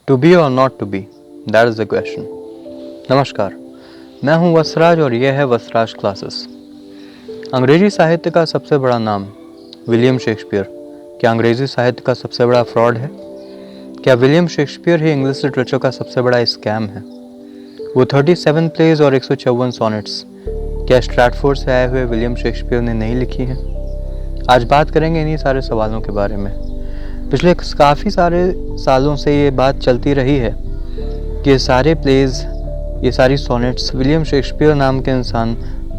To be और not to be, that is the question. नमस्कार, मैं हूं वसराज और यह है वसराज क्लासेस। अंग्रेजी साहित्य का सबसे बड़ा नाम विलियम शेक्सपियर क्या अंग्रेजी साहित्य का सबसे बड़ा फ्रॉड है? क्या विलियम शेक्सपियर ही इंग्लिश लिटरेचर का सबसे बड़ा स्कैम है? वो 37 प्लेज और 154 सॉनेट्स क्या स्ट्रैटफोर्ड से आए हुए विलियम शेक्सपियर ने नहीं लिखी हैं? आज बात करेंगे इन्हीं सारे सवालों के बारे में। पिछले काफ़ी सारे सालों से ये बात चलती रही है कि ये सारे प्लेज, ये सारी सोनेट्स विलियम शेक्सपियर नाम के इंसान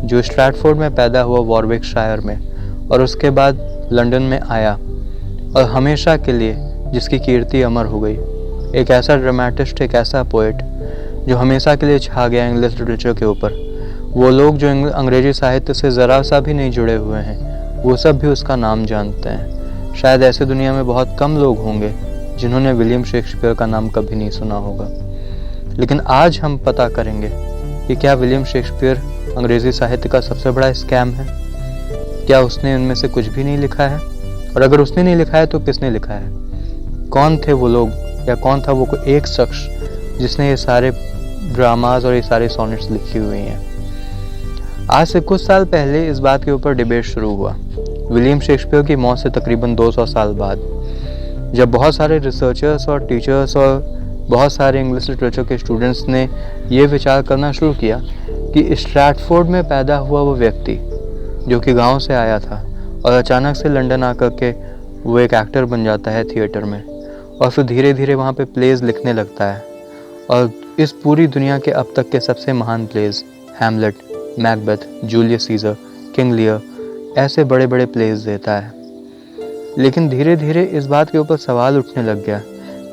जो स्ट्रैटफोर्ड में पैदा हुआ वॉरविकशायर में और उसके बाद लंदन में आया और हमेशा के लिए जिसकी कीर्ति अमर हो गई, एक ऐसा ड्रामेटिस्ट, एक ऐसा पोएट जो हमेशा के लिए छा गया इंग्लिश लिटरेचर के ऊपर। वो लोग जो अंग्रेजी साहित्य से ज़रा सा भी नहीं जुड़े हुए हैं, वो सब भी उसका नाम जानते हैं। शायद ऐसे दुनिया में बहुत कम लोग होंगे जिन्होंने विलियम शेक्सपियर का नाम कभी नहीं सुना होगा। लेकिन आज हम पता करेंगे कि क्या विलियम शेक्सपियर अंग्रेजी साहित्य का सबसे बड़ा स्कैम है? क्या उसने उनमें से कुछ भी नहीं लिखा है? और अगर उसने नहीं लिखा है तो किसने लिखा है? कौन थे वो लोग, या कौन था वो एक शख्स जिसने ये सारे ड्रामाज और ये सारे सोनेट्स लिखी हुई हैं? आज से कुछ साल पहले इस बात के ऊपर डिबेट शुरू हुआ, विलियम शेक्सपियर की मौत से तकरीबन 200 साल बाद, जब बहुत सारे रिसर्चर्स और टीचर्स और बहुत सारे इंग्लिश लिटरेचर के स्टूडेंट्स ने ये विचार करना शुरू किया कि स्ट्रैटफोर्ड में पैदा हुआ वो व्यक्ति जो कि गांव से आया था और अचानक से लंदन आकर के वो एक एक्टर बन जाता है थिएटर में, और फिर धीरे धीरे वहाँ पे प्लेज लिखने लगता है और इस पूरी दुनिया के अब तक के सबसे महान plays Hamlet, Macbeth, Julius Caesar, King Lear, ऐसे बड़े बड़े प्लेज देता है। लेकिन धीरे धीरे इस बात के ऊपर सवाल उठने लग गया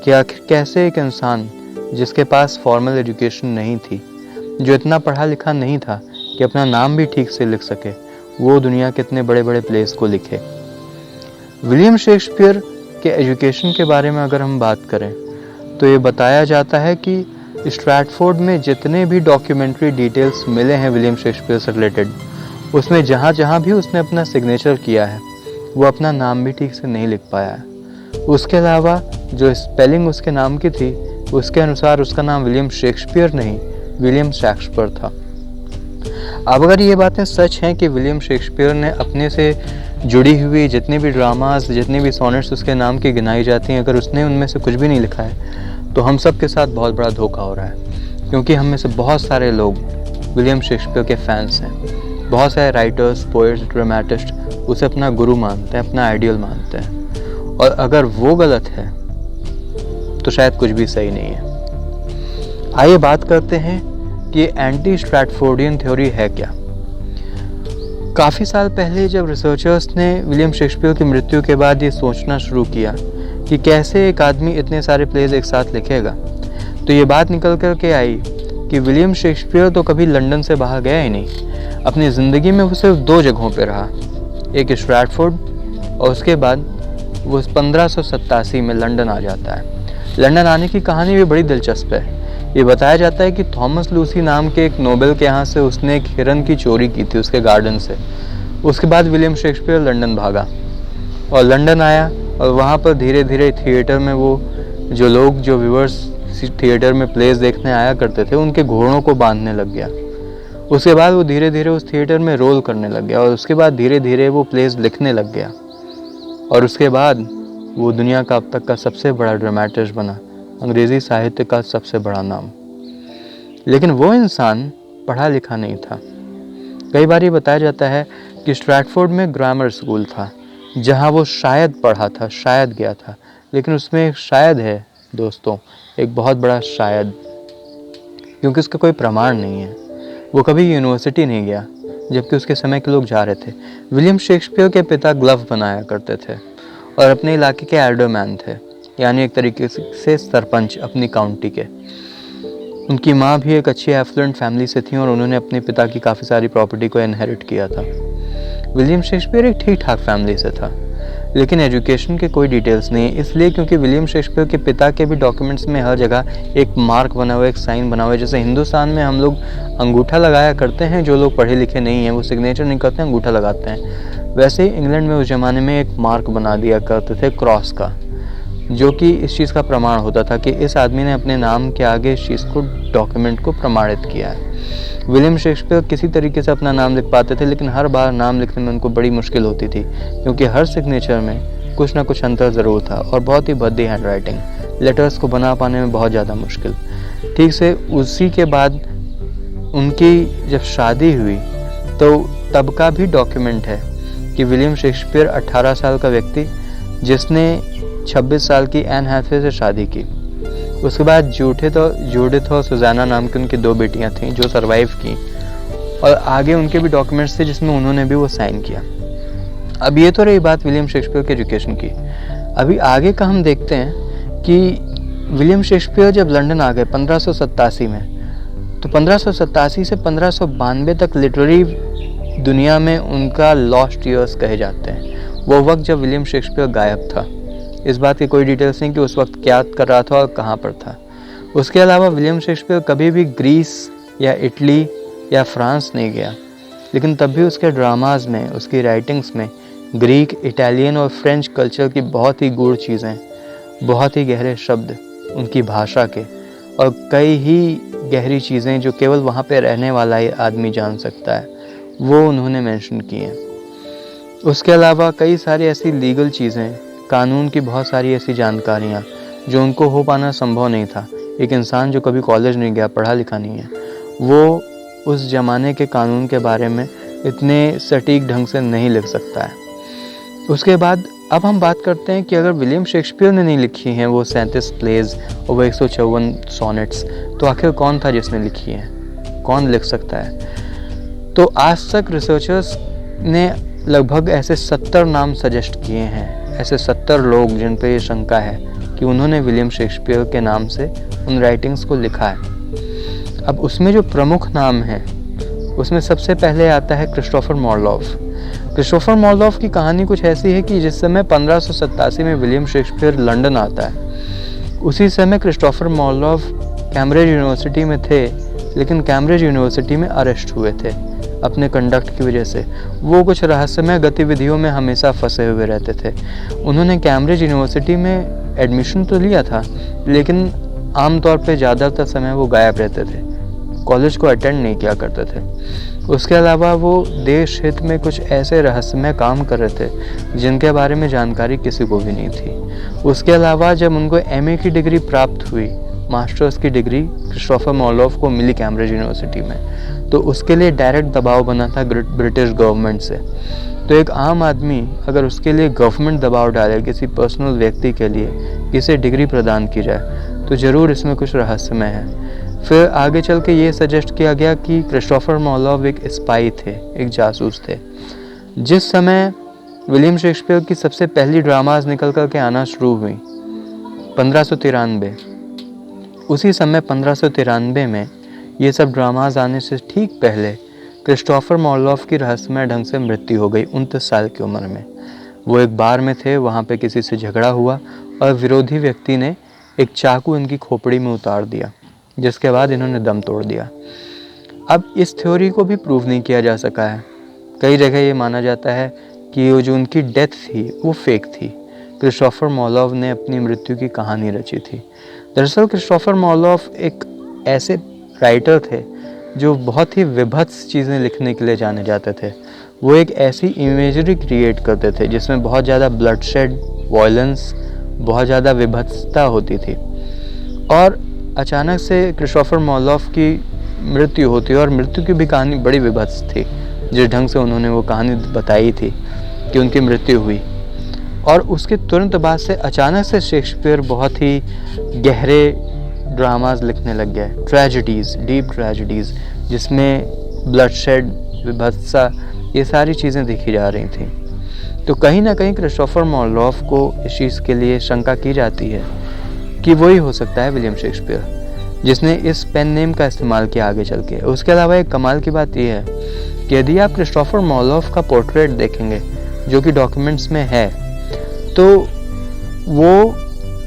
कि आखिर कैसे एक इंसान जिसके पास फॉर्मल एजुकेशन नहीं थी, जो इतना पढ़ा लिखा नहीं था कि अपना नाम भी ठीक से लिख सके, वो दुनिया के इतने बड़े बड़े प्लेज को लिखे। विलियम शेक्सपियर के एजुकेशन के बारे में अगर हम बात करें तो ये बताया जाता है कि स्ट्रैटफोर्ड में जितने भी डॉक्यूमेंट्री डिटेल्स मिले हैं विलियम शेक्सपियर से रिलेटेड, उसमें जहाँ जहाँ भी उसने अपना सिग्नेचर किया है वो अपना नाम भी ठीक से नहीं लिख पाया है। उसके अलावा जो स्पेलिंग उसके नाम की थी उसके अनुसार उसका नाम विलियम शेक्सपियर नहीं, विलियम शेक्सपियर था। अब अगर ये बातें सच हैं कि विलियम शेक्सपियर ने अपने से जुड़ी हुई जितनी भी ड्रामास, जितनी भी सोनेट्स उसके नाम की गिनाई जाती हैं, अगर उसने उनमें से कुछ भी नहीं लिखा है तो हम सब के साथ बहुत बड़ा धोखा हो रहा है, क्योंकि हम में से बहुत सारे लोग विलियम शेक्सपियर के फैंस हैं। बहुत सारे राइटर्स, पोएट्स, ड्रामेटिस्ट उसे अपना गुरु मानते हैं, अपना आइडियल मानते हैं, और अगर वो गलत है तो शायद कुछ भी सही नहीं है। आइए बात करते हैं कि ये एंटी स्ट्रैटफोर्डियन थ्योरी है क्या। काफ़ी साल पहले जब रिसर्चर्स ने विलियम शेक्सपियर की मृत्यु के बाद ये सोचना शुरू किया कि कैसे एक आदमी इतने सारे प्लेज एक साथ लिखेगा, तो ये बात निकल कर के आई कि विलियम शेक्सपियर तो कभी लंदन से बाहर गया ही नहीं। अपनी ज़िंदगी में वो सिर्फ 2 जगहों पे रहा, एक स्ट्रैटफोर्ड और उसके बाद वो 1587 में लंदन आ जाता है। लंदन आने की कहानी भी बड़ी दिलचस्प है। ये बताया जाता है कि थॉमस लूसी नाम के एक नोबेल के यहाँ से उसने एक हिरन की चोरी की थी उसके गार्डन से। उसके बाद विलियम शेक्सपियर लंदन भागा और लंदन आया, और वहाँ पर धीरे धीरे थिएटर में वो जो व्यूअर्स थिएटर में प्लेस देखने आया करते थे उनके घोड़ों को बांधने लग गया। उसके बाद वो धीरे धीरे उस थिएटर में रोल करने लग गया, और उसके बाद धीरे धीरे वो प्लेस लिखने लग गया, और उसके बाद वो दुनिया का अब तक का सबसे बड़ा ड्रामेटिस्ट बना, अंग्रेज़ी साहित्य का सबसे बड़ा नाम। लेकिन वो इंसान पढ़ा लिखा नहीं था। कई बार ये बताया जाता है कि स्ट्रैटफोर्ड में ग्रामर स्कूल था जहाँ वो शायद पढ़ा था, शायद गया था, लेकिन उसमें एक शायद है दोस्तों, एक बहुत बड़ा शायद, क्योंकि उसका कोई प्रमाण नहीं है। वो कभी यूनिवर्सिटी नहीं गया, जबकि उसके समय के लोग जा रहे थे। विलियम शेक्सपियर के पिता ग्लव बनाया करते थे और अपने इलाके के एल्डरमैन थे, यानी एक तरीके से सरपंच अपनी काउंटी के। उनकी माँ भी एक अच्छी एफ्लुएंट फैमिली से थी और उन्होंने अपने पिता की काफ़ी सारी प्रॉपर्टी को इनहेरिट किया था। विलियम शेक्सपियर एक ठीक ठाक फैमिली से था, लेकिन एजुकेशन के कोई डिटेल्स नहीं, इसलिए क्योंकि विलियम शेक्सपियर के पिता के भी डॉक्यूमेंट्स में हर जगह एक मार्क बना हुआ है, एक साइन बना हुआ है। जैसे हिंदुस्तान में हम लोग अंगूठा लगाया करते हैं, जो लोग पढ़े लिखे नहीं हैं वो सिग्नेचर नहीं करते हैं, अंगूठा लगाते हैं, वैसे ही इंग्लैंड में उस ज़माने में एक मार्क बना दिया करते थे क्रॉस का। जो कि इस चीज़ का प्रमाण होता था कि इस आदमी ने अपने नाम के आगे इस चीज़ को, डॉक्यूमेंट को प्रमाणित किया है। विलियम शेक्सपियर किसी तरीके से अपना नाम लिख पाते थे, लेकिन हर बार नाम लिखने में उनको बड़ी मुश्किल होती थी, क्योंकि हर सिग्नेचर में कुछ ना कुछ अंतर ज़रूर था और बहुत ही भद्दी हैंड राइटिंग, लेटर्स को बना पाने में बहुत ज़्यादा मुश्किल। ठीक से उसी के बाद उनकी जब शादी हुई तो तब का भी डॉक्यूमेंट है कि विलियम शेक्सपियर 18 साल का व्यक्ति जिसने 26 साल की एन हैथवे से शादी की। उसके बाद जूडिथ और सुजाना नाम की उनकी 2 बेटियां थीं जो सरवाइव की, और आगे उनके भी डॉक्यूमेंट्स थे जिसमें उन्होंने भी वो साइन किया। अब ये तो रही बात विलियम शेक्सपियर के एजुकेशन की। अभी आगे का हम देखते हैं कि विलियम शेक्सपियर जब लंदन आ गए 1587 में, तो 1587 से 1592 तक लिटरेरी दुनिया में उनका लॉस्ट ईयर्स कहे जाते हैं। वो वक्त जब विलियम शेक्सपियर गायब था। इस बात की कोई डिटेल्स नहीं कि उस वक्त क्या कर रहा था और कहाँ पर था। उसके अलावा विलियम शेक्सपियर कभी भी ग्रीस या इटली या फ्रांस नहीं गया, लेकिन तब भी उसके ड्रामाज में, उसकी राइटिंग्स में ग्रीक, इटालियन और फ्रेंच कल्चर की बहुत ही गूढ़ चीज़ें, बहुत ही गहरे शब्द उनकी भाषा के, और कई ही गहरी चीज़ें जो केवल वहाँ पे रहने वाला ही आदमी जान सकता है, वो उन्होंने मेंशन की हैं। उसके अलावा कई सारी ऐसी लीगल चीज़ें, कानून की बहुत सारी ऐसी जानकारियाँ जो उनको हो पाना संभव नहीं था। एक इंसान जो कभी कॉलेज नहीं गया, पढ़ा लिखा नहीं है, वो उस ज़माने के कानून के बारे में इतने सटीक ढंग से नहीं लिख सकता है। उसके बाद अब हम बात करते हैं कि अगर विलियम शेक्सपियर ने नहीं लिखी हैं वो 37 प्लेज और वो 154 सोनेट्स, तो आखिर कौन था जिसने लिखी है? कौन लिख सकता है? तो आज तक रिसर्चर्स ने लगभग ऐसे 70 नाम सजेस्ट किए हैं, ऐसे 70 लोग जिन पे ये शंका है कि उन्होंने विलियम शेक्सपियर के नाम से उन राइटिंग्स को लिखा है। अब उसमें जो प्रमुख नाम है उसमें सबसे पहले आता है क्रिस्टोफर मार्लोफ। क्रिस्टोफर मार्लोफ की कहानी कुछ ऐसी है कि जिस समय 1587 में विलियम शेक्सपियर लंदन आता है, उसी समय क्रिस्टोफर मार्लोफ कैम्ब्रिज यूनिवर्सिटी में थे, लेकिन कैम्ब्रिज यूनिवर्सिटी में अरेस्ट हुए थे अपने कंडक्ट की वजह से। वो कुछ रहस्यमय गतिविधियों में हमेशा फंसे हुए रहते थे। उन्होंने कैम्ब्रिज यूनिवर्सिटी में एडमिशन तो लिया था, लेकिन आमतौर पे ज़्यादातर समय वो गायब रहते थे, कॉलेज को अटेंड नहीं किया करते थे। उसके अलावा वो देश हित में कुछ ऐसे रहस्यमय काम कर रहे थे जिनके बारे में जानकारी किसी को भी नहीं थी। उसके अलावा जब उनको एमए की डिग्री प्राप्त हुई, मास्टर्स की डिग्री क्रिस्टोफर मार्लोफ को मिली कैम्ब्रिज यूनिवर्सिटी में, तो उसके लिए डायरेक्ट दबाव बना था ब्रिटिश गवर्नमेंट से। तो एक आम आदमी अगर उसके लिए गवर्नमेंट दबाव डाले किसी पर्सनल व्यक्ति के लिए किसे डिग्री प्रदान की जाए, तो ज़रूर इसमें कुछ रहस्यमय है। फिर आगे चल के ये सजेस्ट किया गया कि क्रिस्टोफर मार्लोफ एक स्पाई थे, एक जासूस थे। जिस समय विलियम शेक्सपियर की सबसे पहली ड्रामाज निकल कर के आना शुरू हुई 1593, उसी समय 1593 में ये सब ड्रामाज आने से ठीक पहले क्रिस्टोफर मार्लोफ की रहस्यमय ढंग से मृत्यु हो गई 29 साल की उम्र में। वो एक बार में थे, वहाँ पे किसी से झगड़ा हुआ और विरोधी व्यक्ति ने एक चाकू इनकी खोपड़ी में उतार दिया, जिसके बाद इन्होंने दम तोड़ दिया। अब इस थ्योरी को भी प्रूव नहीं किया जा सका है। कई जगह ये माना जाता है कि वो जो उनकी डेथ थी वो फेक थी, क्रिस्टोफर मार्लोफ ने अपनी मृत्यु की कहानी रची थी। दरअसल क्रिस्टोफर मार्लोफ एक ऐसे राइटर थे जो बहुत ही विभत्स चीज़ें लिखने के लिए जाने जाते थे। वो एक ऐसी इमेजरी क्रिएट करते थे जिसमें बहुत ज़्यादा ब्लडशेड, वायलेंस, बहुत ज़्यादा विभत्सता होती थी। और अचानक से क्रिस्टोफर मार्लोफ की मृत्यु होती है, और मृत्यु की भी कहानी बड़ी विभत्स थी। जिस ढंग से उन्होंने वो कहानी बताई थी कि उनकी मृत्यु हुई, और उसके तुरंत बाद से अचानक से शेक्सपियर बहुत ही गहरे ड्रामाज लिखने लग गए, ट्रेजेडीज़, डीप ट्रेजेडीज़, जिसमें ब्लडशेड, विभत्सा, ये सारी चीज़ें दिखी जा रही थी। तो कहीं ना कहीं क्रिस्टोफर मार्लोफ को इस चीज़ के लिए शंका की जाती है कि वही हो सकता है विलियम शेक्सपियर, जिसने इस पेन नेम का इस्तेमाल किया आगे चल के। उसके अलावा एक कमाल की बात यह है कि यदि आप क्रिस्टोफर मार्लोफ का पोर्ट्रेट देखेंगे जो कि डॉक्यूमेंट्स में है, तो वो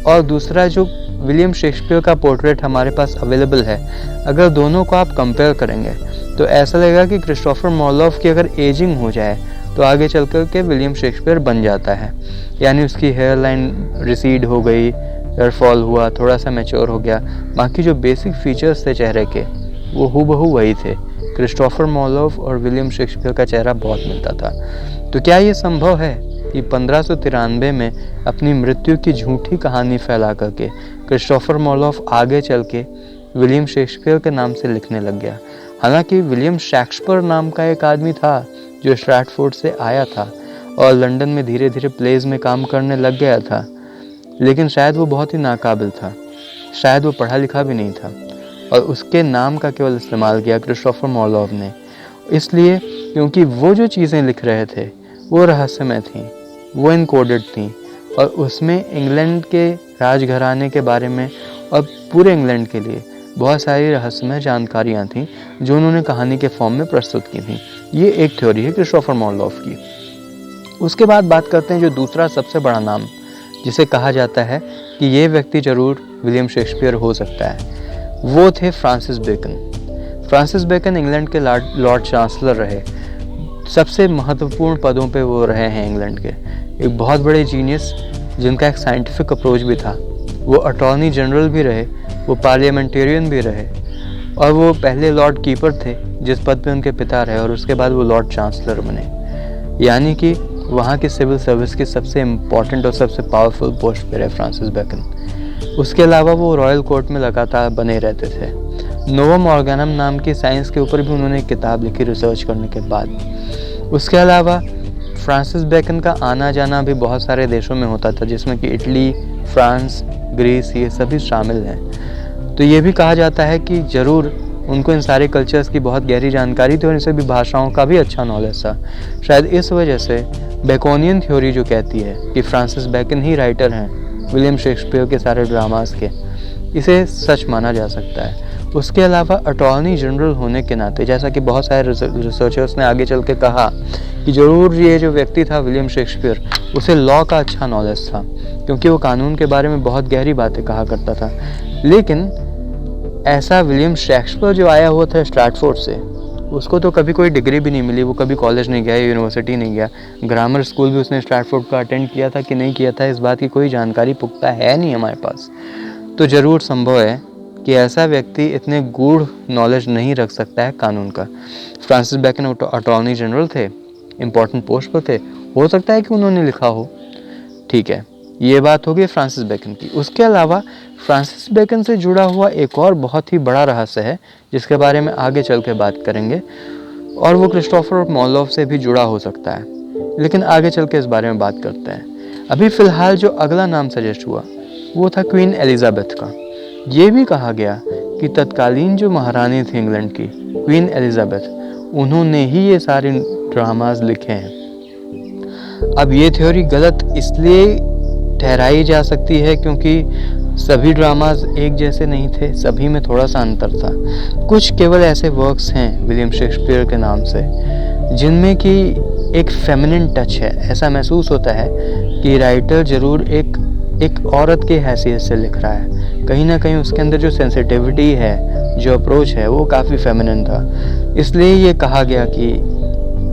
और दूसरा जो विलियम शेक्सपियर का पोर्ट्रेट हमारे पास अवेलेबल है, अगर दोनों को आप कंपेयर करेंगे तो ऐसा लगेगा कि क्रिस्टोफर मार्लोफ की अगर एजिंग हो जाए तो आगे चल कर के विलियम शेक्सपियर बन जाता है। यानी उसकी हेयर लाइन रिसीड हो गई, हेयर फॉल हुआ, थोड़ा सा मैच्योर हो गया, बाकी जो बेसिक फीचर्स थे चेहरे के वो हूबहू वही थे। क्रिस्टोफर मार्लोफ और विलियम शेक्सपियर का चेहरा बहुत मिलता था। तो क्या ये संभव है कि 1593 में अपनी मृत्यु की झूठी कहानी फैला करके क्रिस्टोफर मार्लोफ आगे चल के विलियम शेक्सपियर के नाम से लिखने लग गया? हालांकि विलियम शेक्सपियर नाम का एक आदमी था जो स्ट्रैटफोर्ड से आया था और लंदन में धीरे धीरे प्लेज में काम करने लग गया था, लेकिन शायद वो बहुत ही नाकाबिल था, शायद वो पढ़ा लिखा भी नहीं था और उसके नाम का केवल इस्तेमाल किया क्रिस्टोफर मार्लोफ ने, इसलिए क्योंकि वो जो चीज़ें लिख रहे थे वो रहस्यमय थीं, वो इनकोडेड थीं और उसमें इंग्लैंड के राजघराने के बारे में और पूरे इंग्लैंड के लिए बहुत सारी रहस्यमय जानकारियाँ थीं जो उन्होंने कहानी के फॉर्म में प्रस्तुत की थीं। ये एक थ्योरी है क्रिस्टोफर मार्लोफ की। उसके बाद बात करते हैं जो दूसरा सबसे बड़ा नाम जिसे कहा जाता है कि ये व्यक्ति जरूर विलियम शेक्सपियर हो सकता है, वो थे Francis Bacon. Francis Bacon England के लॉर्ड चांसलर रहे, सबसे महत्वपूर्ण पदों पे वो रहे हैं इंग्लैंड के, एक बहुत बड़े जीनियस जिनका एक साइंटिफिक अप्रोच भी था। वो अटॉर्नी जनरल भी रहे, वो पार्लियामेंटेरियन भी रहे और वो पहले लॉर्ड कीपर थे जिस पद पे उनके पिता रहे और उसके बाद वो लॉर्ड चांसलर बने। यानी कि वहाँ की सिविल सर्विस की सबसे इम्पॉर्टेंट और सबसे पावरफुल पोस्ट पे रहे फ्रांसिस बेकन। उसके अलावा वो रॉयल कोर्ट में लगातार बने रहते थे। नोवम ऑर्गेनम नाम की साइंस के ऊपर भी उन्होंने एक किताब लिखी रिसर्च करने के बाद। उसके अलावा फ्रांसिस बेकन का आना जाना भी बहुत सारे देशों में होता था, जिसमें कि इटली, फ्रांस, ग्रीस, ये सभी शामिल हैं। तो ये भी कहा जाता है कि ज़रूर उनको इन सारे कल्चर्स की बहुत गहरी जानकारी थी और इनसे भी भाषाओं का भी अच्छा नॉलेज था। शायद इस वजह से बेकोनियन थ्योरी जो कहती है कि फ्रांसिस बेकन ही राइटर हैं विलियम शेक्सपियर के सारे ड्रामास के, इसे सच माना जा सकता है। उसके अलावा अटॉर्नी जनरल होने के नाते, जैसा कि बहुत सारे रिसर्चर्स ने आगे चल के कहा कि ज़रूर ये जो व्यक्ति था विलियम शेक्सपियर, उसे लॉ का अच्छा नॉलेज था क्योंकि वो कानून के बारे में बहुत गहरी बातें कहा करता था। लेकिन ऐसा विलियम शेक्सपियर जो आया हुआ था स्ट्रैटफोर्ड से, उसको तो कभी कोई डिग्री भी नहीं मिली, वो कभी कॉलेज नहीं गया, यूनिवर्सिटी नहीं गया, ग्रामर स्कूल भी उसने स्ट्रैटफोर्ड का अटेंड किया था कि नहीं किया था, इस बात की कोई जानकारी पुख्ता है नहीं हमारे पास। तो ज़रूर संभव है कि ऐसा व्यक्ति इतने गूढ़ नॉलेज नहीं रख सकता है कानून का। फ्रांसिस बेकन अटॉर्नी जनरल थे, इम्पोर्टेंट पोस्ट पर थे, हो सकता है कि उन्होंने लिखा हो। ठीक है, ये बात होगी फ्रांसिस बेकन की। उसके अलावा फ्रांसिस बेकन से जुड़ा हुआ एक और बहुत ही बड़ा रहस्य है जिसके बारे में आगे चल के बात करेंगे, और वो क्रिस्टोफर मार्लोफ से भी जुड़ा हो सकता है, लेकिन आगे चल के इस बारे में बात करते हैं। अभी फ़िलहाल जो अगला नाम सजेस्ट हुआ वो था क्वीन एलिजाबेथ का। ये भी कहा गया कि तत्कालीन जो महारानी थी इंग्लैंड की, क्वीन एलिजाबेथ, उन्होंने ही ये सारे ड्रामाज लिखे हैं। अब ये थ्योरी गलत इसलिए ठहराई जा सकती है क्योंकि सभी ड्रामाज एक जैसे नहीं थे, सभी में थोड़ा सा अंतर था। कुछ केवल ऐसे वर्क्स हैं विलियम शेक्सपियर के नाम से जिनमें कि एक फेमिनिन टच है। ऐसा महसूस होता है कि राइटर ज़रूर एक औरत की हैसियत से लिख रहा है, कहीं ना कहीं उसके अंदर जो सेंसिटिविटी है, जो अप्रोच है, वो काफ़ी फेमिनिन था। इसलिए ये कहा गया कि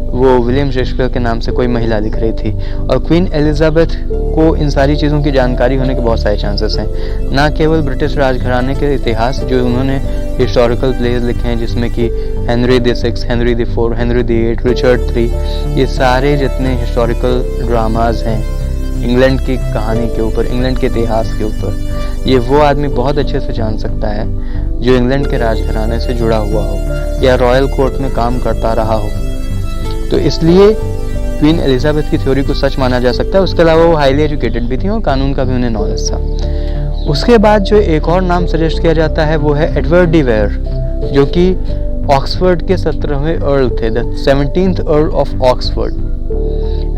वो विलियम शेक्सपियर के नाम से कोई महिला लिख रही थी। और क्वीन एलिजाबेथ को इन सारी चीज़ों की जानकारी होने के बहुत सारे चांसेस हैं, ना केवल ब्रिटिश राजघराने के इतिहास, जो उन्होंने हिस्टोरिकल प्लेज लिखे हैं जिसमें कि हेनरी द6, हेनरी द4, हेनरी द8, रिचर्ड III, ये सारे जितने हिस्टोरिकल ड्रामाज हैं इंग्लैंड की कहानी के ऊपर, इंग्लैंड के इतिहास के ऊपर, ये वो आदमी बहुत अच्छे से जान सकता है जो इंग्लैंड के राजघराने से जुड़ा हुआ हो या रॉयल कोर्ट में काम करता रहा हो। तो इसलिए क्वीन एलिजाबेथ की थ्योरी को सच माना जा सकता है। उसके अलावा वो हाईली एजुकेटेड भी थी और कानून का भी उन्हें नॉलेज था। उसके बाद जो एक और नाम सजेस्ट किया जाता है वो है एडवर्ड डी वेयर, जो कि ऑक्सफोर्ड के 17वें अर्ल थे, the 17th earl of Oxford.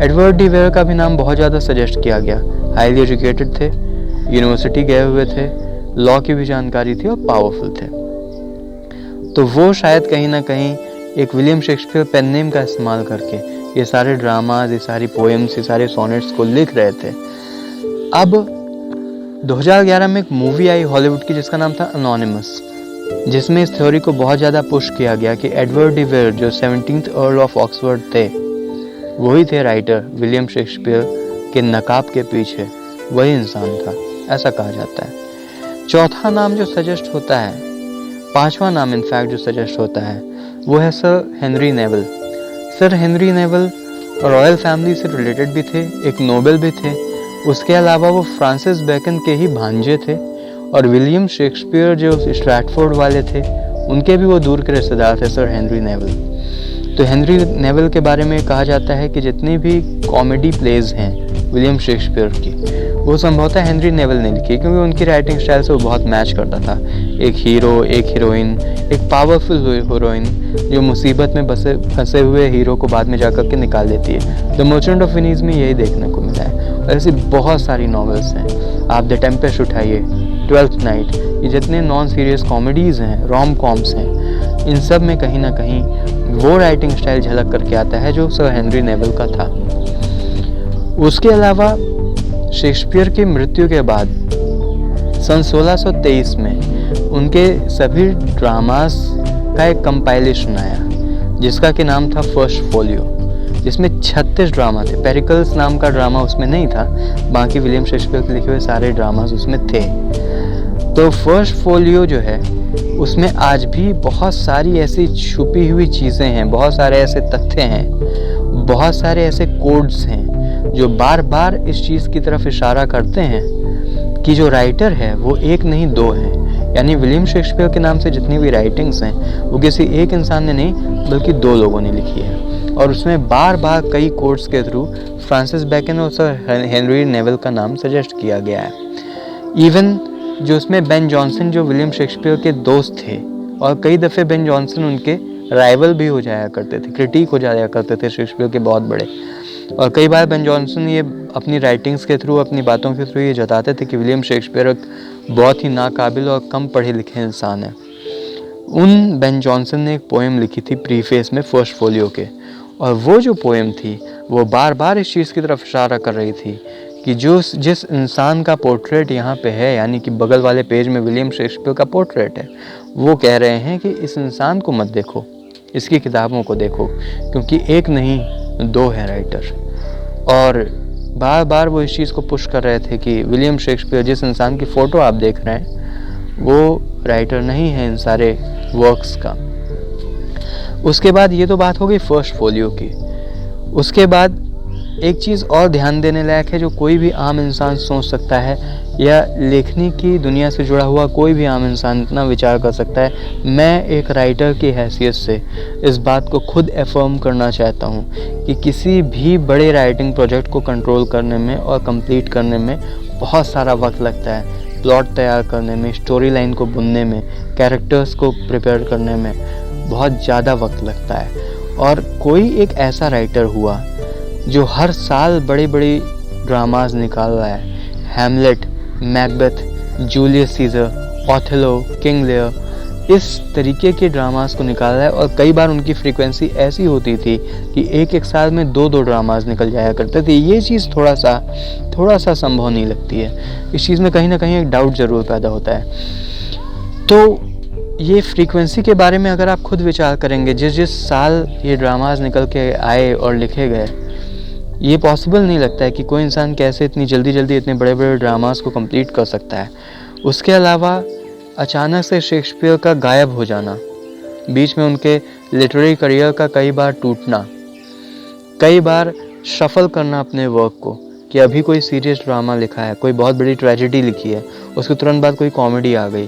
Edward de Vere का भी नाम बहुत ज़्यादा सजेस्ट किया गया। हाईली एजुकेटेड थे, यूनिवर्सिटी गए हुए थे, लॉ की भी जानकारी थी और पावरफुल थे। तो वो शायद कहीं ना कहीं एक विलियम शेक्सपियर पेन नेम का इस्तेमाल करके ये सारे ड्रामाज, ये सारी पोएम्स, ये सारे सोनेट्स को लिख रहे थे। अब 2011 में एक मूवी आई हॉलीवुड की जिसका नाम था अनोनिमस, जिसमें इस थ्योरी को बहुत ज़्यादा पुश किया गया कि एडवर्ड डी वेयर जो 17th अर्ल ऑफ ऑक्सफोर्ड थे, वही थे राइटर विलियम शेक्सपियर के नकाब के पीछे, वही इंसान था, ऐसा कहा जाता है। चौथा नाम जो सजेस्ट होता है, पांचवा नाम इनफैक्ट जो सजेस्ट होता है, वो है sir Henry Neville. Sir Henry Neville royal family से रिलेटेड भी थे, एक नोबेल भी थे। उसके अलावा वो फ्रांसिस बेकन के ही भांजे थे, और विलियम शेक्सपियर जो स्ट्रैटफोर्ड वाले थे उनके भी वो दूर के रिश्तेदार थे, सर हेनरी नेविल। तो हेनरी नेविल के बारे में कहा जाता है कि जितनी भी कॉमेडी प्लेज हैं विलियम शेक्सपियर की, वो संभवतः हेनरी नेविल ने लिखी, क्योंकि उनकी राइटिंग स्टाइल से वो बहुत मैच करता था। एक हीरो, एक हीरोइन, एक पावरफुल हीरोइन जो मुसीबत में फंसे हुए हीरो को बाद में जाकर के निकाल देती है। द मर्चेंट ऑफ वेनिस में यही देखने को मिला है, और ऐसी बहुत सारी नॉवेल्स हैं। आप द टेम्पेस्ट उठाइए, ट्वेल्थ नाइट, ये जितने नॉन सीरियस कॉमेडीज़ हैं, रोम कॉम्स हैं, इन सब में कहीं ना कहीं वो राइटिंग स्टाइल झलक करके आता है जो सर हेनरी नेविल का था। उसके अलावा शेक्सपियर की मृत्यु के बाद सन 1623 में उनके सभी ड्रामास का एक कंपाइलेशन आया, जिसका कि नाम था फर्स्ट फोलियो, जिसमें 36 ड्रामा थे। पेरिकल्स नाम का ड्रामा उसमें नहीं था, बाकी विलियम शेक्सपियर के लिखे हुए सारे ड्रामास उसमें थे। तो फर्स्ट फोलियो जो है उसमें आज भी बहुत सारी ऐसी छुपी हुई चीज़ें हैं, बहुत सारे ऐसे तथ्य हैं, बहुत सारे ऐसे कोड्स हैं जो बार बार इस चीज़ की तरफ इशारा करते हैं कि जो राइटर है वो एक नहीं दो हैं। यानी विलियम शेक्सपियर के नाम से जितनी भी राइटिंग्स हैं वो किसी एक इंसान ने नहीं बल्कि दो लोगों ने लिखी है, और उसमें बार बार कई कोड्स के थ्रू फ्रांसिस बेकन और सर हेनरी नेविल का नाम सजेस्ट किया गया है। इवन जो उसमें बेन जॉनसन जो विलियम शेक्सपियर के दोस्त थे, और कई दफ़े बेन जॉनसन उनके राइवल भी हो जाया करते थे, क्रिटिक हो जाया करते थे शेक्सपियर के बहुत बड़े। और कई बार बेन जॉनसन ये अपनी राइटिंग्स के थ्रू, अपनी बातों के थ्रू ये जताते थे कि विलियम शेक्सपियर एक बहुत ही नाकाबिल और कम पढ़े लिखे इंसान है। उन बेन जॉनसन ने एक पोएम लिखी थी प्रीफेस में फर्स्ट फोलियो के, और वो जो पोएम थी वो बार बार इस चीज़ की तरफ इशारा कर रही थी कि जिस इंसान का पोर्ट्रेट यहाँ पे है, यानी कि बगल वाले पेज में विलियम शेक्सपियर का पोर्ट्रेट है, वो कह रहे हैं कि इस इंसान को मत देखो, इसकी किताबों को देखो, क्योंकि एक नहीं दो है राइटर। और बार बार वो इस चीज़ को पुश कर रहे थे कि विलियम शेक्सपियर, जिस इंसान की फ़ोटो आप देख रहे हैं, वो राइटर नहीं है इन सारे वर्क्स का। उसके बाद ये तो बात हो गई फर्स्ट फोलियो की। उसके बाद एक चीज़ और ध्यान देने लायक है जो कोई भी आम इंसान सोच सकता है, या लेखनी की दुनिया से जुड़ा हुआ कोई भी आम इंसान इतना विचार कर सकता है। मैं एक राइटर की हैसियत से इस बात को खुद एफर्म करना चाहता हूँ कि किसी भी बड़े राइटिंग प्रोजेक्ट को कंट्रोल करने में और कंप्लीट करने में बहुत सारा वक्त लगता है। प्लॉट तैयार करने में, स्टोरी लाइन को बुनने में, कैरेक्टर्स को प्रिपेयर करने में बहुत ज़्यादा वक्त लगता है। और कोई एक ऐसा राइटर हुआ जो हर साल बड़े बड़े ड्रामास निकाल रहा है, Hamlet, Macbeth, Julius scissor, Othello, King Lear, इस तरीके के ड्रामास को निकाल रहा है। और कई बार उनकी फ्रीक्वेंसी ऐसी होती थी कि एक साल में दो ड्रामास निकल जाया करते थे। ये चीज़ थोड़ा सा संभव नहीं लगती है। इस चीज़ में कहीं ना कहीं एक डाउट ज़रूर पैदा होता है। तो ये फ्रीक्वेंसी के बारे में अगर आप खुद विचार करेंगे, जिस साल ये ड्रामास निकल के आए और लिखे गए, ये पॉसिबल नहीं लगता है कि कोई इंसान कैसे इतनी जल्दी इतने बड़े बड़े ड्रामास को कंप्लीट कर सकता है। उसके अलावा अचानक से शेक्सपियर का गायब हो जाना, बीच में उनके लिटरेरी करियर का कई बार टूटना, कई बार शफल करना अपने वर्क को, कि अभी कोई सीरियस ड्रामा लिखा है, कोई बहुत बड़ी ट्रेजेडी लिखी है, उसके तुरंत बाद कोई कॉमेडी आ गई,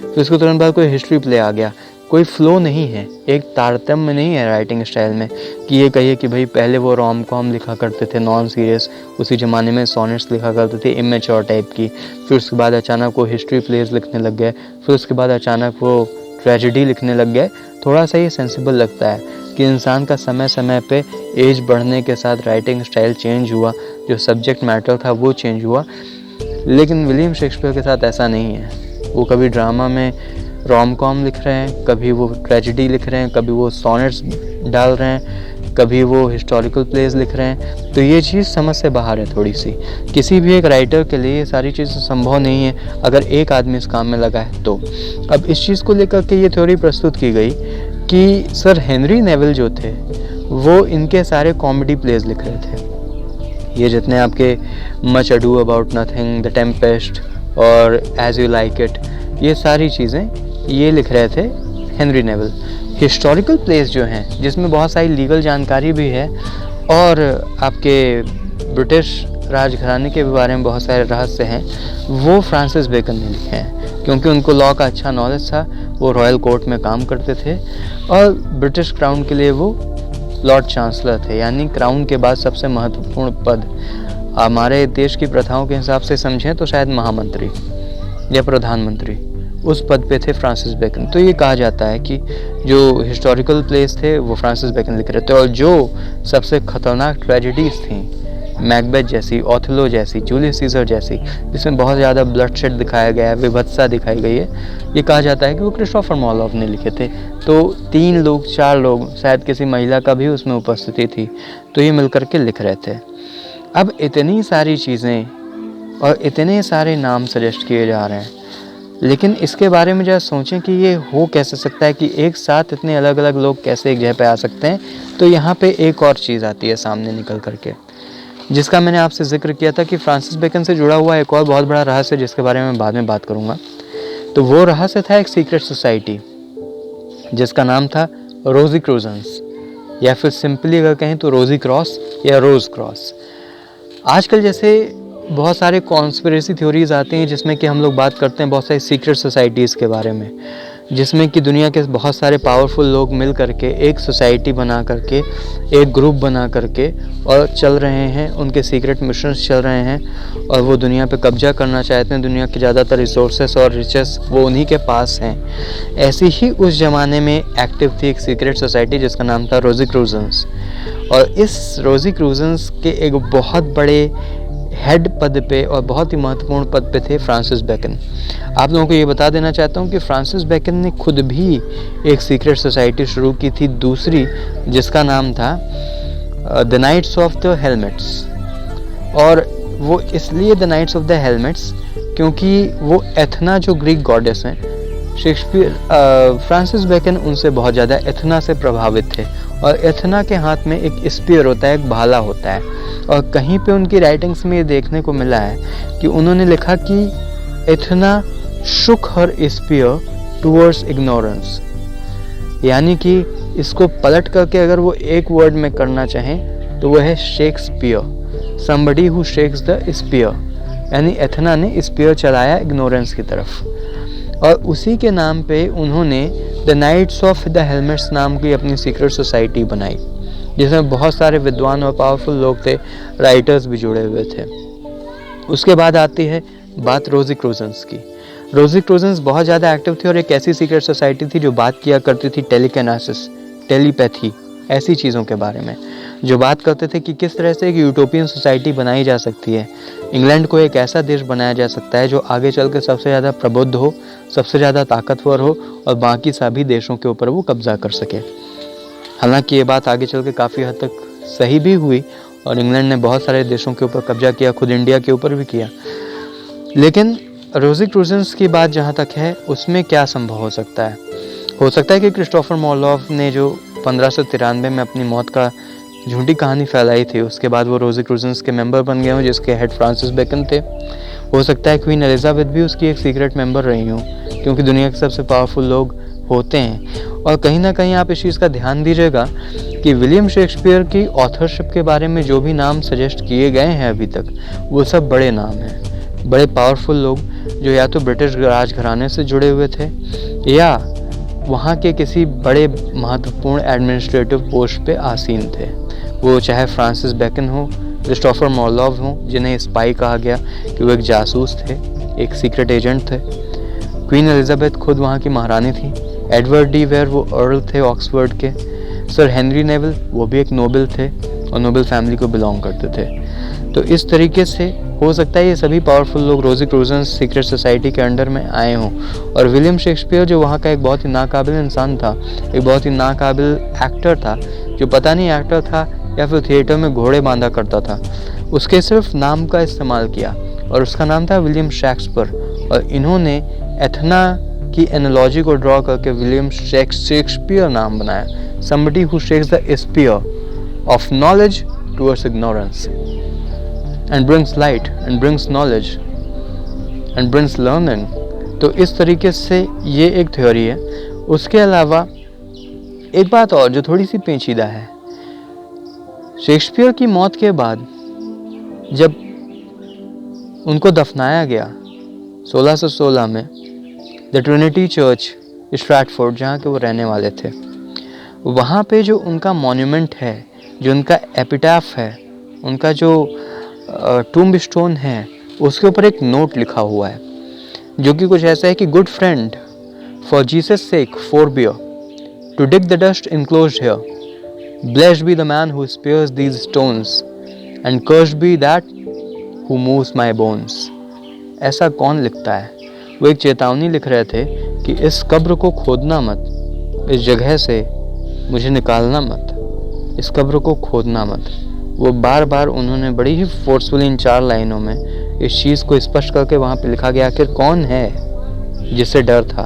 फिर उसके तुरंत बाद कोई हिस्ट्री प्ले आ गया। कोई फ्लो नहीं है, एक तारतम्य नहीं है राइटिंग स्टाइल में कि ये कहिए कि भाई पहले वो रोम कॉम लिखा करते थे नॉन सीरियस, उसी ज़माने में सोनेट्स लिखा करते थे इमेच्योर टाइप की, फिर उसके बाद अचानक वो हिस्ट्री प्लेज लिखने लग गए, फिर उसके बाद अचानक वो ट्रेजेडी लिखने लग गए। थोड़ा सा ये सेंसिबल लगता है कि इंसान का समय समय पे एज बढ़ने के साथ राइटिंग स्टाइल चेंज हुआ, जो सब्जेक्ट मैटर था वो चेंज हुआ। लेकिन विलियम शेक्सपियर के साथ ऐसा नहीं है। वो कभी ड्रामा में रोम कॉम लिख रहे हैं, कभी वो ट्रेजेडी लिख रहे हैं, कभी वो सोनेट्स डाल रहे हैं, कभी वो हिस्टोरिकल प्लेज लिख रहे हैं। तो ये चीज़ समझ से बाहर है थोड़ी सी। किसी भी एक राइटर के लिए ये सारी चीज़ें संभव नहीं है अगर एक आदमी इस काम में लगा है तो। अब इस चीज़ को लेकर के ये थ्योरी प्रस्तुत की गई कि सर हेनरी नेविल जो थे वो इनके सारे कॉमेडी प्लेज लिख रहे थे। ये जितने आपके much ado about nothing, the Tempest और एज यू लाइक इट, ये सारी चीज़ें ये लिख रहे थे हेनरी नेविल। हिस्टोरिकल प्लेस जो हैं जिसमें बहुत सारी लीगल जानकारी भी है और आपके ब्रिटिश राजघराने के बारे में बहुत सारे रहस्य हैं, वो फ्रांसिस बेकन ने लिखे हैं, क्योंकि उनको लॉ का अच्छा नॉलेज था। वो रॉयल कोर्ट में काम करते थे और ब्रिटिश क्राउन के लिए वो लॉर्ड चांसलर थे, यानी क्राउन के बाद सबसे महत्वपूर्ण पद। हमारे देश की प्रथाओं के हिसाब से समझें तो शायद महामंत्री या प्रधानमंत्री, उस पद पे थे फ्रांसिस बेकन। तो ये कहा जाता है कि जो हिस्टोरिकल प्लेस थे वो फ्रांसिस बेकन लिख रहे थे, और जो सबसे खतरनाक ट्रेजेडीज थी, मैकबेथ जैसी, ओथेलो जैसी, जूलियस सीजर जैसी, जिसमें बहुत ज़्यादा ब्लडशेड दिखाया गया है, विभत्सा दिखाई गई है, ये कहा जाता है कि वो क्रिस्टोफर मार्लोव ने लिखे थे। तो 3 लोग 4 लोग, शायद किसी महिला का भी उसमें उपस्थिति थी, तो ये मिलकर के लिख रहे थे। अब इतनी सारी चीज़ें और इतने सारे नाम सजेस्ट किए जा रहे हैं, लेकिन इसके बारे में जरा सोचें कि ये हो कैसे सकता है कि एक साथ इतने अलग अलग लोग कैसे एक जगह पे आ सकते हैं। तो यहाँ पे एक और चीज़ आती है सामने निकल करके, जिसका मैंने आपसे जिक्र किया था कि फ्रांसिस बेकन से जुड़ा हुआ एक और बहुत बड़ा रहस्य, जिसके बारे में बाद में बात करूँगा। तो वो रहस्य था एक सीक्रेट सोसाइटी जिसका नाम था रोजी क्रूजेंस, या फिर सिंपली अगर कहें तो रोजी क्रॉस या रोज क्रॉस। आजकल जैसे बहुत सारे कॉन्स्पिरेसी थ्योरीज आते हैं जिसमें कि हम लोग बात करते हैं बहुत सारी सीक्रेट सोसाइटीज़ के बारे में, जिसमें कि दुनिया के बहुत सारे पावरफुल लोग मिल करके एक सोसाइटी बना करके, एक ग्रुप बना करके और चल रहे हैं, उनके सीक्रेट मिशंस चल रहे हैं और वो दुनिया पे कब्जा करना चाहते हैं। दुनिया के ज़्यादातर रिसोर्सेस और रिचेस वो उन्हीं के पास हैं। ऐसी ही उस ज़माने में एक्टिव थी एक सीक्रेट सोसाइटी जिसका नाम था रोजी क्रूजेंस, और इस रोजी क्रूजेंस के एक बहुत बड़े हेड पद पे और बहुत ही महत्वपूर्ण पद पे थे फ्रांसिस बेकन। आप लोगों को ये बता देना चाहता हूँ कि फ्रांसिस बेकन ने खुद भी एक सीक्रेट सोसाइटी शुरू की थी दूसरी, जिसका नाम था the knights of the helmets. और वो इसलिए the knights of the helmets क्योंकि वो एथना जो ग्रीक गॉडेस हैं, शेक्सपियर फ्रांसिस बेकन उनसे बहुत ज़्यादा एथना से प्रभावित थे, और एथना के हाथ में एक स्पीयर होता है, एक भाला होता है। और कहीं पे उनकी राइटिंग्स में ये देखने को मिला है कि उन्होंने लिखा कि एथना शुक हर स्पीयर टूवर्ड्स इग्नोरेंस, यानी कि इसको पलट करके अगर वो एक वर्ड में करना चाहें तो वो है Shakespeare, somebody who shakes the spear, यानी एथना ने स्पीयर चलाया इग्नोरेंस की तरफ। और उसी के नाम पे उन्होंने the knights of the helmets नाम की अपनी सीक्रेट सोसाइटी बनाई, जिसमें बहुत सारे विद्वान और पावरफुल लोग थे, राइटर्स भी जुड़े हुए थे। उसके बाद आती है बात रोजी क्रूजेंस की। रोजी क्रूजेंस बहुत ज़्यादा एक्टिव थी और एक ऐसी सीक्रेट सोसाइटी थी जो बात किया करती थी टेलीकिनेसिस, टेलीपैथी, ऐसी चीज़ों के बारे में, जो बात करते थे कि किस तरह से एक यूटोपियन सोसाइटी बनाई जा सकती है। इंग्लैंड को एक ऐसा देश बनाया जा सकता है जो आगे चल के सबसे ज़्यादा प्रबुद्ध हो, सबसे ज़्यादा ताकतवर हो और बाकी सभी देशों के ऊपर वो कब्जा कर सके। हालांकि ये बात आगे चल के काफ़ी हद तक सही भी हुई और इंग्लैंड ने बहुत सारे देशों के ऊपर कब्जा किया, खुद इंडिया के ऊपर भी किया। लेकिन रोजी क्रूजेंस की बात जहाँ तक है, उसमें क्या संभव हो सकता है? हो सकता है कि क्रिस्टोफर मार्लोव ने जो 1593 में अपनी मौत का झूठी कहानी फैलाई थी, उसके बाद वो रोजी क्रूजेंस के मेंबर बन गए हों, जिसके हेड फ्रांसिस बेकन थे। हो सकता है क्वीन एलिजाबेथ भी उसकी एक सीक्रेट मेंबर रही हों, क्योंकि दुनिया के सबसे पावरफुल लोग होते हैं। और कहीं ना कहीं आप इस चीज़ का ध्यान दीजिएगा कि विलियम शेक्सपियर की ऑथरशिप के बारे में जो भी नाम सजेस्ट किए गए हैं अभी तक, वो सब बड़े नाम हैं, बड़े पावरफुल लोग जो या तो ब्रिटिश राजघराने से जुड़े हुए थे या वहाँ के किसी बड़े महत्वपूर्ण एडमिनिस्ट्रेटिव पोस्ट पे आसीन थे। वो चाहे फ्रांसिस बेकन हो, क्रिस्टोफर मार्लोव हो, जिन्हें स्पाई कहा गया कि वो एक जासूस थे, एक सीक्रेट एजेंट थे। क्वीन एलिजाबेथ खुद वहाँ की महारानी थी। एडवर्ड डी वेयर वो अर्ल थे ऑक्सफोर्ड के। सर हेनरी नेविल वो भी एक नोबल थे और नोबल फैमिली को बिलोंग करते थे। तो इस तरीके से हो सकता है ये सभी पावरफुल लोग रोजी क्रूजेंस सीक्रेट सोसाइटी के अंडर में आए हों। और विलियम शेक्सपियर जो वहाँ का एक बहुत ही नाकाबिल इंसान था, एक बहुत ही नाकाबिल एक्टर था, जो पता नहीं एक्टर था या फिर थिएटर में घोड़े बांधा करता था, उसके सिर्फ नाम का इस्तेमाल किया और उसका नाम था विलियम शेक्सपियर। और इन्होंने एथना की एनालॉजी को ड्रॉ करके विलियम शेक्सपियर नाम बनाया, somebody who shakes the spear. of knowledge towards ignorance and brings light and brings knowledge and brings learning। तो इस तरीके से ये एक थ्योरी है। उसके अलावा एक बात और जो थोड़ी सी पेचीदा है, शेक्सपियर की मौत के बाद जब उनको दफनाया गया 1616 में द ट्रिनिटी चर्च स्ट्रैटफोर्ड, जहाँ के वो रहने वाले थे, वहाँ पे जो उनका मॉन्यूमेंट है, जो उनका एपिटाफ है, उनका जो टूम्ब स्टोन है, उसके ऊपर एक नोट लिखा हुआ है जो कि कुछ ऐसा है कि good friend, for Jesus sake forbear to dig the dust enclosed here, blessed be the man who spares these stones and cursed be that who moves my bones. ऐसा कौन लिखता है? वो एक चेतावनी लिख रहे थे कि इस कब्र को खोदना मत, इस जगह से मुझे निकालना मत, इस कब्र को खोदना मत। वो बार बार उन्होंने बड़ी ही फोर्सफुली इन 4 लाइनों में इस चीज़ को स्पष्ट करके वहाँ पे लिखा गया। आखिर कौन है जिसे डर था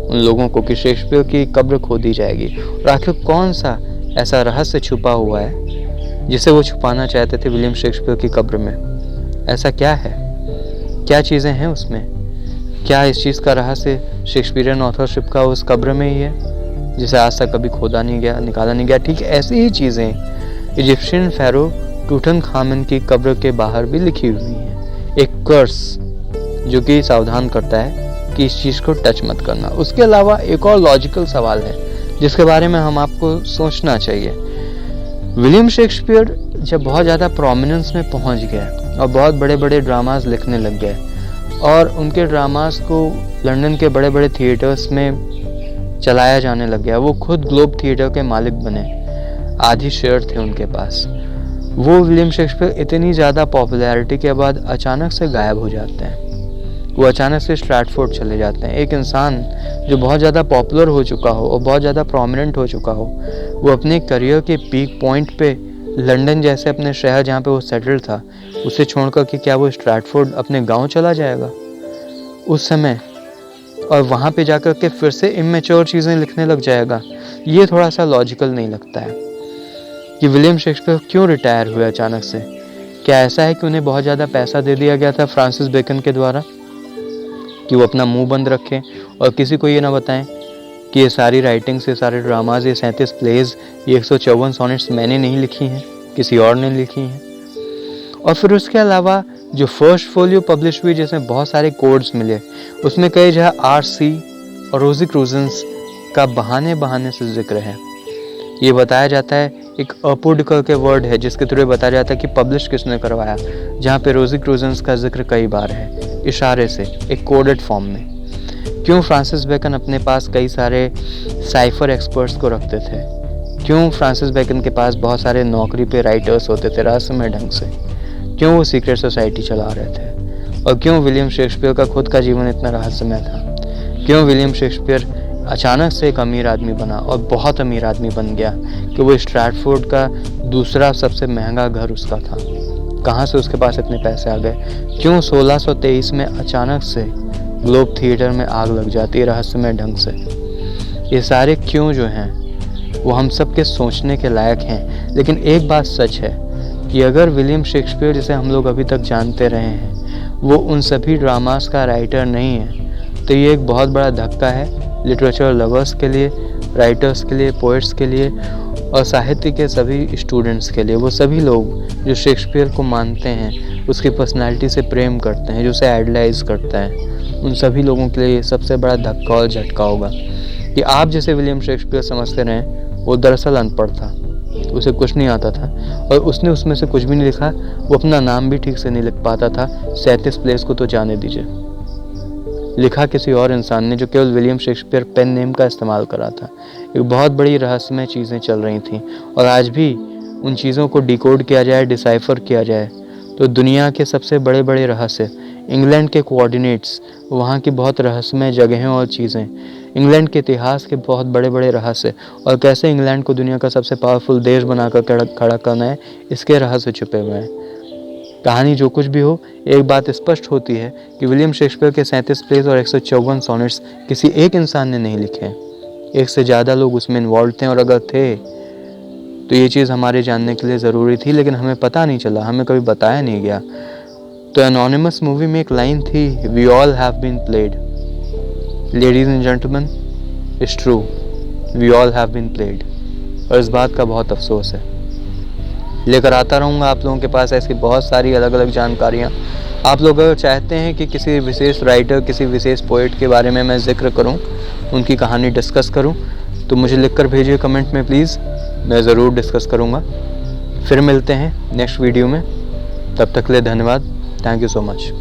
उन लोगों को कि शेक्सपियर की कब्र खोदी जाएगी, और आखिर कौन सा ऐसा रहस्य छुपा हुआ है जिसे वो छुपाना चाहते थे विलियम शेक्सपियर की कब्र में? ऐसा क्या है, क्या चीज़ें हैं उसमें? क्या इस चीज़ का रहस्य शेक्सपियरियन ऑथरशिप का उस कब्र में ही है जिसे आज तक कभी खोदा नहीं गया, निकाला नहीं गया? ठीक ऐसी ही चीज़ें इजिप्शियन फेरो टूटनखामन की कब्र के बाहर भी लिखी हुई हैं। एक कर्स जो कि सावधान करता है कि इस चीज़ को टच मत करना। उसके अलावा एक और लॉजिकल सवाल है जिसके बारे में हम आपको सोचना चाहिए। विलियम शेक्सपियर जब बहुत ज़्यादा प्रोमिनेंस में पहुंच गए और बहुत बड़े बड़े ड्रामाज लिखने लग गए और उनके ड्रामास को लंदन के बड़े बड़े थिएटर्स में चलाया जाने लग गया, वो खुद ग्लोब थिएटर के मालिक बने, आधी शेयर थे उनके पास। वो विलियम शेक्सपियर इतनी ज़्यादा पॉपुलैरिटी के बाद अचानक से गायब हो जाते हैं। वो अचानक से स्ट्रैटफोर्ड चले जाते हैं। एक इंसान जो बहुत ज़्यादा पॉपुलर हो चुका हो और बहुत ज़्यादा प्रोमिनेंट हो चुका हो, वो अपने करियर के पीक पॉइंट पे लंदन जैसे अपने शहर जहाँ पे वो सेटल था, उसे छोड़कर कि क्या वो स्ट्रैटफोर्ड अपने गांव चला जाएगा उस समय और वहाँ पे जाकर के फिर से इमेच्योर चीज़ें लिखने लग जाएगा? ये थोड़ा सा लॉजिकल नहीं लगता है कि विलियम शेक्सपियर क्यों रिटायर हुए अचानक से। क्या ऐसा है कि उन्हें बहुत ज़्यादा पैसा दे दिया गया था फ्रांसिस बेकन के द्वारा कि वो अपना मुंह बंद रखें और किसी को ये ना बताएं कि ये सारी राइटिंग्स, ये सारे ड्रामाज, ये 37 प्लेज, ये 154 सॉनेट्स मैंने नहीं लिखी हैं, किसी और ने लिखी हैं? और फिर उसके अलावा जो फर्स्ट फोलियो पब्लिश हुई जिसमें बहुत सारे कोड्स मिले, उसमें कई जगह RC और रोज़िक्रूजेंस का बहाने से जिक्र है। ये बताया जाता है, एक अपुड करके वर्ड है जिसके थ्रू बताया जाता है कि पब्लिश किसने करवाया, जहाँ पे रोज़िक्रूजेंस का जिक्र कई बार है इशारे से, एक कोडेड फॉर्म में। क्यों फ्रांसिस बेकन अपने पास कई सारे साइफर एक्सपर्ट्स को रखते थे? क्यों फ्रांसिस बेकन के पास बहुत सारे नौकरी पे राइटर्स होते थे रहस्यमय ढंग से? क्यों वो सीक्रेट सोसाइटी चला रहे थे? और क्यों विलियम शेक्सपियर का खुद का जीवन इतना रहस्यमय था? क्यों विलियम शेक्सपियर अचानक से एक अमीर आदमी बना और बहुत अमीर आदमी बन गया कि वो स्ट्रैटफोर्ड का दूसरा सबसे महंगा घर उसका था? कहाँ से उसके पास इतने पैसे आ गए? क्यों 1623 में अचानक से ग्लोब थिएटर में आग लग जाती है रहस्यमय ढंग से? ये सारे क्यों जो हैं वो हम सब के सोचने के लायक हैं। लेकिन एक बात सच है कि अगर विलियम शेक्सपियर जिसे हम लोग अभी तक जानते रहे हैं वो उन सभी ड्रामास का राइटर नहीं है, तो ये एक बहुत बड़ा धक्का है लिटरेचर लवर्स के लिए, राइटर्स के लिए, पोइट्स के लिए और साहित्य के सभी स्टूडेंट्स के लिए। वो सभी लोग जो शेक्सपियर को मानते हैं, उसकी पर्सनालिटी से प्रेम करते हैं, जो उसे आइडलाइज करते हैं, उन सभी लोगों के लिए सबसे बड़ा धक्का और झटका होगा कि आप जैसे विलियम शेक्सपियर समझते रहें, वो दरअसल अनपढ़ था, उसे कुछ नहीं आता था और उसने उसमें से कुछ भी नहीं लिखा। वो अपना नाम भी ठीक से नहीं लिख पाता था। 37 प्लेस को तो जाने दीजिए, लिखा किसी और इंसान ने जो केवल विलियम शेक्सपियर पेन नेम का इस्तेमाल करा था। एक बहुत बड़ी रहस्यमय चीज़ें चल रही थीं और आज भी उन चीज़ों को डिकोड किया जाए, डिसाइफर किया जाए तो दुनिया के सबसे बड़े बड़े रहस्य, इंग्लैंड के कोऑर्डिनेट्स, वहाँ की बहुत रहस्यमय जगहें और चीज़ें, इंग्लैंड के इतिहास के बहुत बड़े बड़े रहस्य और कैसे इंग्लैंड को दुनिया का सबसे पावरफुल देश बनाकर खड़ा करना है, इसके रहस्य छुपे हुए हैं। कहानी जो कुछ भी हो, एक बात स्पष्ट होती है कि विलियम शेक्सपियर के 37 प्लेस और 154 सॉनेट्स किसी एक इंसान ने नहीं लिखे। एक से ज़्यादा लोग उसमें इन्वॉल्व थे और अगर थे तो ये चीज़ हमारे जानने के लिए ज़रूरी थी, लेकिन हमें पता नहीं चला, हमें कभी बताया नहीं गया। तो एनोनिमस मूवी में एक लाइन थी, we all have been played, ladies and gentlemen, it's true, we all have been played. और इस बात का बहुत अफसोस है। लेकर आता रहूँगा आप लोगों के पास ऐसी बहुत सारी अलग अलग जानकारियाँ। आप लोग अगर चाहते हैं कि किसी विशेष राइटर, किसी विशेष पोइट के बारे में मैं जिक्र करूं, उनकी कहानी डिस्कस करूं, तो मुझे लिखकर भेजिए कमेंट में प्लीज़, मैं ज़रूर डिस्कस करूंगा। फिर मिलते हैं नेक्स्ट वीडियो में, तब तक के लिए धन्यवाद। Thank you so much.